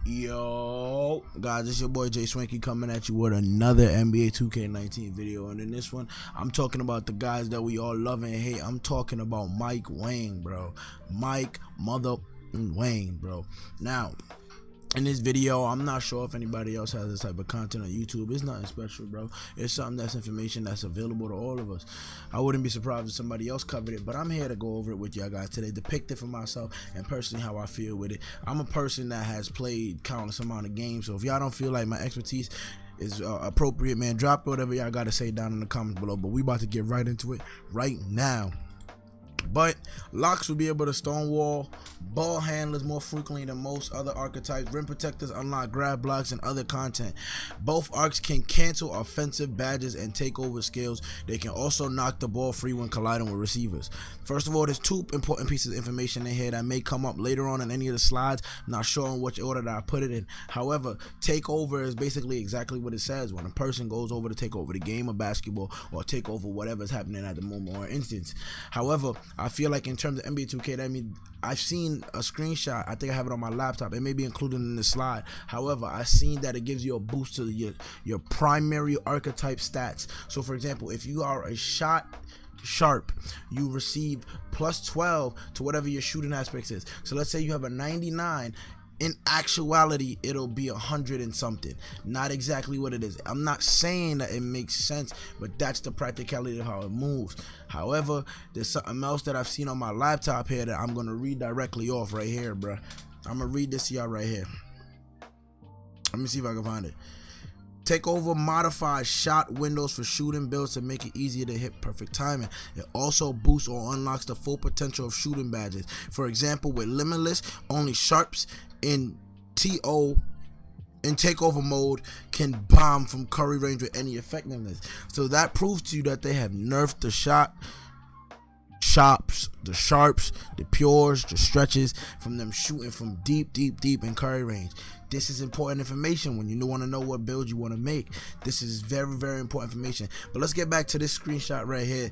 Yo, guys, it's your boy Jay Swanky coming at you with another NBA 2K19 video. And in this one, I'm talking about the guys that we all love and hate. I'm talking about Wang, bro. Wang, bro. Now, in this video, I'm not sure if anybody else has this type of content on YouTube. It's nothing special, bro. It's something that's information that's available to all of us. I wouldn't be surprised if somebody else covered it, but I'm here to go over it with y'all guys today, depict it for myself and personally how I feel with it. I'm a person that has played countless amount of games, so if y'all don't feel like my expertise is appropriate, man, drop whatever y'all got to say down in the comments below. But we about to get right into it right now. But locks will be able to stonewall ball handlers more frequently than most other archetypes. Rim protectors unlock grab blocks and other content. Both arcs can cancel offensive badges and take over skills. They can also knock the ball free when colliding with receivers. First of all, there's two important pieces of information in here that may come up later on in any of the slides. I'm not sure in which order that I put it in. However, takeover is basically exactly what it says. When a person goes over to take over the game of basketball or take over whatever is happening at the moment or instance. However, I feel like in terms of NBA 2K, that means I've seen a screenshot. I think I have it on my laptop. It may be included in the slide. However, I've seen that it gives you a boost to your primary archetype stats. So, for example, if you are a shot sharp, you receive plus 12 to whatever your shooting aspect is. So let's say you have a 99. In actuality, it'll be 100 and something. Not exactly what it is. I'm not saying that it makes sense, but that's the practicality of how it moves. However, there's something else that I've seen on my laptop here that I'm gonna read directly off right here, bro. I'm gonna read this to y'all right here. Let me see if I can find it. Takeover modifies shot windows for shooting builds to make it easier to hit perfect timing. It also boosts or unlocks the full potential of shooting badges. For example, with Limitless, only sharps in takeover mode can bomb from curry range with any effectiveness. So that proves to you that they have nerfed the sharps, the pures, the stretches from them shooting from deep in curry range. This is important information when you want to know what build you want to make. This is very important information. But let's get back to this screenshot right here.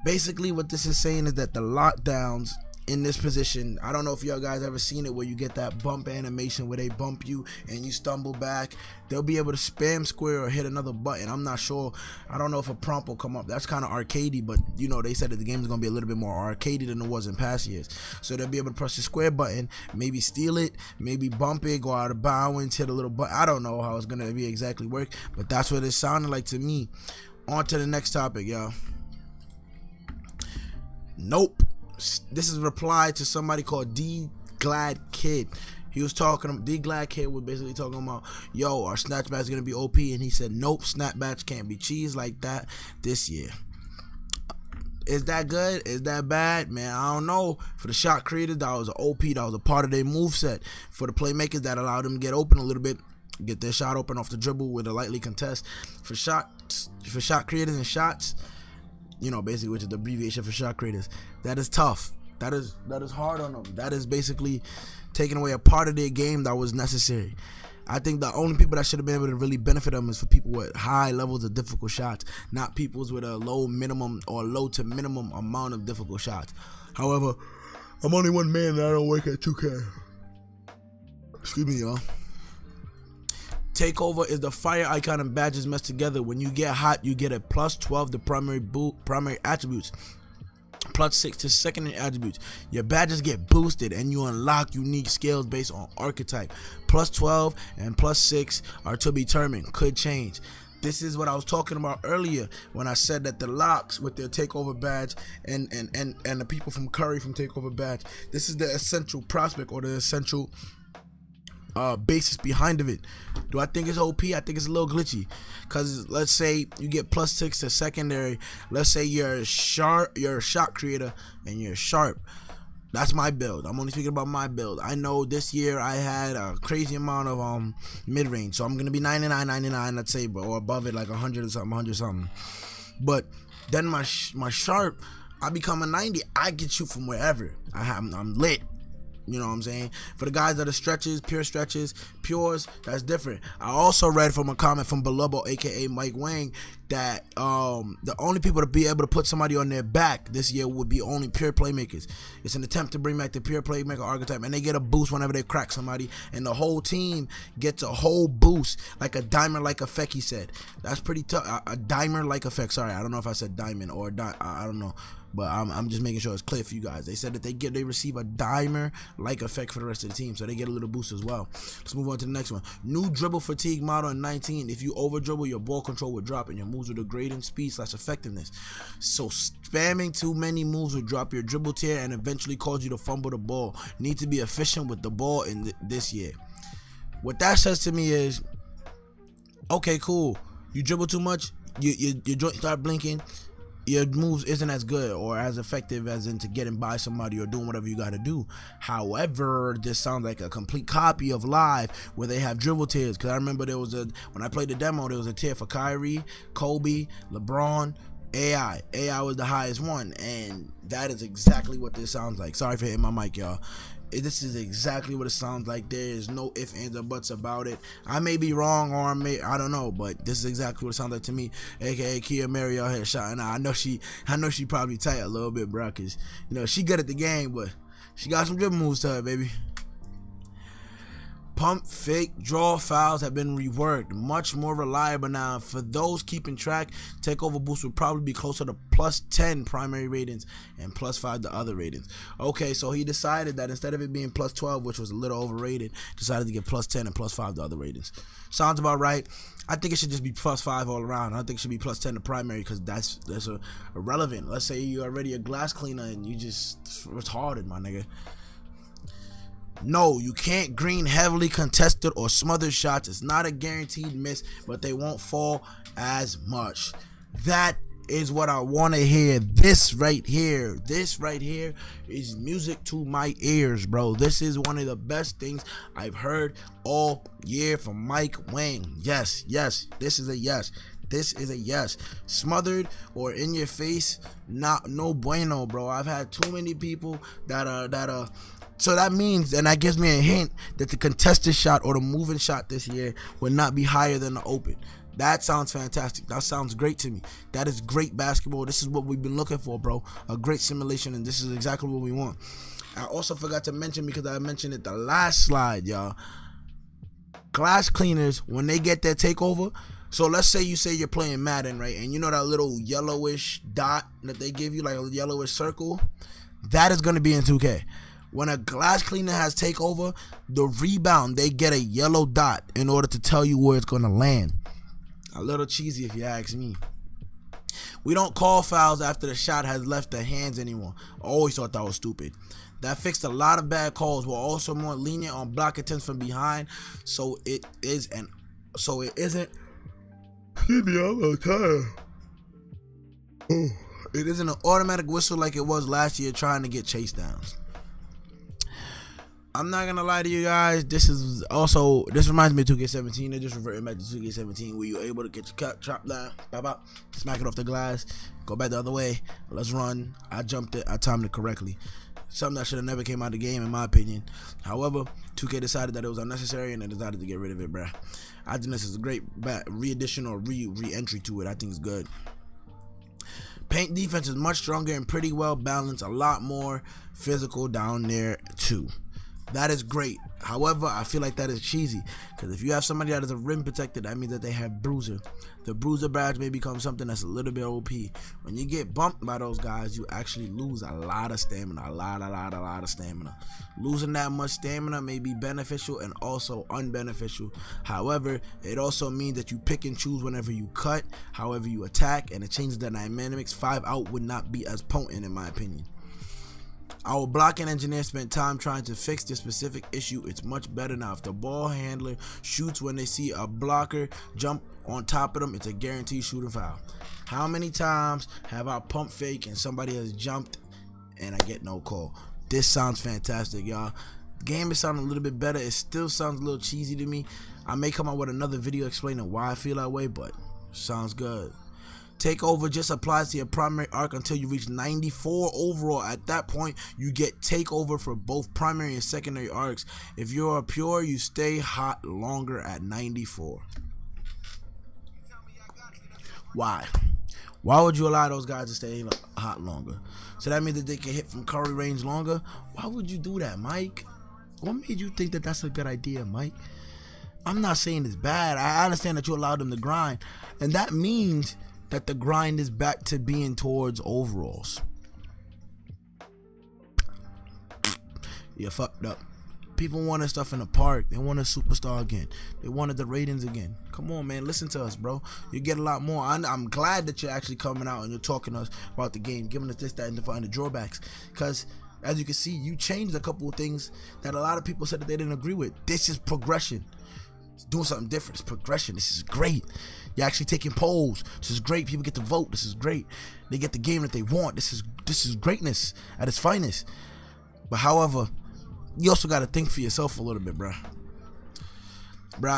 Basically, what this is saying is that the lockdowns in this position, I don't know if y'all guys ever seen it where you get that bump animation where they bump you and you stumble back. They'll be able to spam square or hit another button. I'm not sure. I don't know if a prompt will come up. That's kind of arcadey, but you know, they said that the game is going to be a little bit more arcadey than it was in past years. So they'll be able to press the square button, maybe steal it, maybe bump it, go out of bounds, hit a little button. I don't know how it's going to be exactly work, but that's what it sounded like to me. On to the next topic, y'all. Nope. This is a reply to somebody called D Glad Kid. He was talking, D Glad Kid was basically talking about, yo, our snatchback is gonna be OP, and he said, nope, snapbacks can't be cheese like that this year. Is that good? Is that bad? Man, I don't know. For the shot creators, that was an OP, that was a part of their moveset. For the playmakers, that allowed them to get open a little bit, get their shot open off the dribble with a lightly contest. For shot creators and shots, you know, basically, which is the abbreviation for shot creators, that is tough. That is hard on them. That is basically taking away a part of their game that was necessary. I think the only people that should have been able to really benefit them is for people with high levels of difficult shots, not people's with a low minimum or low to minimum amount of difficult shots. However, I'm only one man and I don't work at 2K. Excuse me, y'all. Takeover is the fire icon and badges messed together. When you get hot, you get a plus 12 to primary attributes, plus 6 to secondary attributes. Your badges get boosted and you unlock unique skills based on archetype. Plus 12 and plus 6 are to be determined, could change. This is what I was talking about earlier when I said that the locks with their takeover badge and the people from Curry from takeover badge, this is the essential prospect or the essential basis behind of it. Do I think it's OP? I think it's a little glitchy, because let's say you get plus 6 to secondary. Let's say you're a shot creator and you're sharp. That's my build. I'm only speaking about my build. I know this year I had a crazy amount of mid-range, so I'm gonna be 99, let's say, or above it, like 100 something. But then my sharp, I become a 90. I can shoot from wherever. I'm lit. You know what I'm saying? For the guys that are stretches, pures, that's different. I also read from a comment from Belobo, aka Mike Wang, that the only people to be able to put somebody on their back this year would be only pure playmakers. It's an attempt to bring back the pure playmaker archetype, and they get a boost whenever they crack somebody, and the whole team gets a whole boost, like a dimer-like effect, he said. That's pretty tough. A dimer-like effect. Sorry, I don't know if I said diamond or I don't know. But I'm just making sure it's clear for you guys. They said that they receive a dimer-like effect for the rest of the team, so they get a little boost as well. Let's move on to the next one. New dribble fatigue model in 19. If you over dribble, your ball control will drop and your moves will degrade in speed/effectiveness. So spamming too many moves will drop your dribble tier and eventually cause you to fumble the ball. Need to be efficient with the ball in this year. What that says to me is, okay, cool. You dribble too much, your joints start blinking. Your moves isn't as good or as effective as into getting by somebody or doing whatever you got to do. However, this sounds like a complete copy of Live where they have dribble tiers. Because I remember when I played the demo, there was a tier for Kyrie, Kobe, LeBron, AI. AI was the highest one, and that is exactly what this sounds like. Sorry for hitting my mic, y'all. This is exactly what it sounds like. There is no ifs, ands, or buts about it. I may be wrong, or I don't know, but this is exactly what it sounds like to me. AKA Kia Mary out here shouting out. I know she probably tight a little bit, bro, cause she good at the game, but she got some dribble moves to her, baby. Pump, fake, draw fouls have been reworked, much more reliable now. For those keeping track, takeover boost will probably be closer to +10 primary ratings and +5 the other ratings. Okay, so he decided that instead of it being +12, which was a little overrated, decided to get +10 and +5 the other ratings. Sounds about right. I think it should just be +5 all around. I think it should be +10 the primary, because that's irrelevant. Let's say you're already a glass cleaner and you just retarded, my nigga. No, you can't green heavily contested or smothered shots. It's not a guaranteed miss, but they won't fall as much. That is what I want to hear. This right here is music to my ears, bro. This is one of the best things I've heard all year from Mike Wang. Yes, this is a yes. This is a yes. Smothered or in your face, no bueno, bro. I've had too many people that are so that means, and that gives me a hint, that the contested shot or the moving shot this year will not be higher than the open. That sounds fantastic. That sounds great to me. That is great basketball. This is what we've been looking for, bro. A great simulation, and this is exactly what we want. I also forgot to mention, because I mentioned it the last slide, y'all. Glass cleaners, when they get their takeover, so let's say you're playing Madden, right? And you know that little yellowish dot that they give you, like a yellowish circle? That is going to be in 2K. When a glass cleaner has takeover, the rebound, they get a yellow dot in order to tell you where it's going to land. A little cheesy if you ask me. We don't call fouls after the shot has left the hands anymore. I always thought that was stupid. That fixed a lot of bad calls. We're also more lenient on block attempts from behind, so it isn't. Excuse me, I'm a little tired. It isn't an automatic whistle like it was last year trying to get chase downs. I'm not gonna lie to you guys. This reminds me of 2K17. They just reverted back to 2K17 where you're able to get your cut, chop down, bop, smack it off the glass, go back the other way. Let's run. I jumped it. I timed it correctly. Something that should have never came out of the game, in my opinion. However, 2K decided that it was unnecessary and they decided to get rid of it, bruh. I think this is a great re-addition or re-entry to it. I think it's good. Paint defense is much stronger and pretty well balanced. A lot more physical down there too. That is great. However, I feel like that is cheesy, because if you have somebody that is a rim protector, that means that they have bruiser. The bruiser badge may become something that's a little bit OP. When you get bumped by those guys, you actually lose a lot of stamina, a lot of stamina. Losing that much stamina may be beneficial and also unbeneficial. However, it also means that you pick and choose whenever you cut, however you attack, and it changes the dynamics. 5 out would not be as potent, in my opinion. Our blocking engineer spent time trying to fix this specific issue. It's much better now. If the ball handler shoots when they see a blocker jump on top of them, it's a guaranteed shooting foul. How many times have I pump fake and somebody has jumped and I get no call? This sounds fantastic, y'all. The game is sounding a little bit better. It still sounds a little cheesy to me. I may come out with another video explaining why I feel that way, but sounds good. Takeover just applies to your primary arc until you reach 94 overall. At that point, you get takeover for both primary and secondary arcs. If you're a pure, you stay hot longer at 94. Why? Why would you allow those guys to stay hot longer? So that means that they can hit from curry range longer? Why would you do that, Mike? What made you think that that's a good idea, Mike? I'm not saying it's bad. I understand that you allowed them to grind. And that means that the grind is back to being towards overalls. You fucked up. People wanted stuff in the park. They wanted superstar again. They wanted the ratings again. Come on, man. Listen to us, bro. You get a lot more. I'm glad that you're actually coming out and you're talking to us about the game, giving us this, that, and the drawbacks. Because as you can see, you changed a couple of things that a lot of people said that they didn't agree with. This is progression. It's doing something different. It's progression. This is great. You're actually taking polls. This is great. People get to vote. This is great. They get the game that they want. This is greatness at its finest. But however, you also got to think for yourself a little bit, bruh.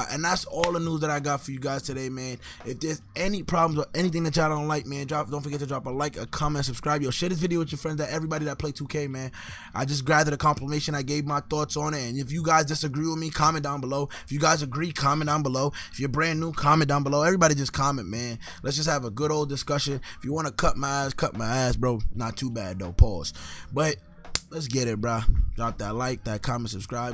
And that's all the news that I got for you guys today, man. If there's any problems or anything that y'all don't like, man, don't forget to drop a like, a comment, subscribe. Yo, share this video with your friends, that everybody that play 2K, man. I just gathered a confirmation. I gave my thoughts on it. And if you guys disagree with me, comment down below. If you guys agree, comment down below. If you're brand new, comment down below. Everybody just comment, man. Let's just have a good old discussion. If you want to cut my ass, bro. Not too bad, though. Pause. But let's get it, bro. Drop that like, that comment, subscribe.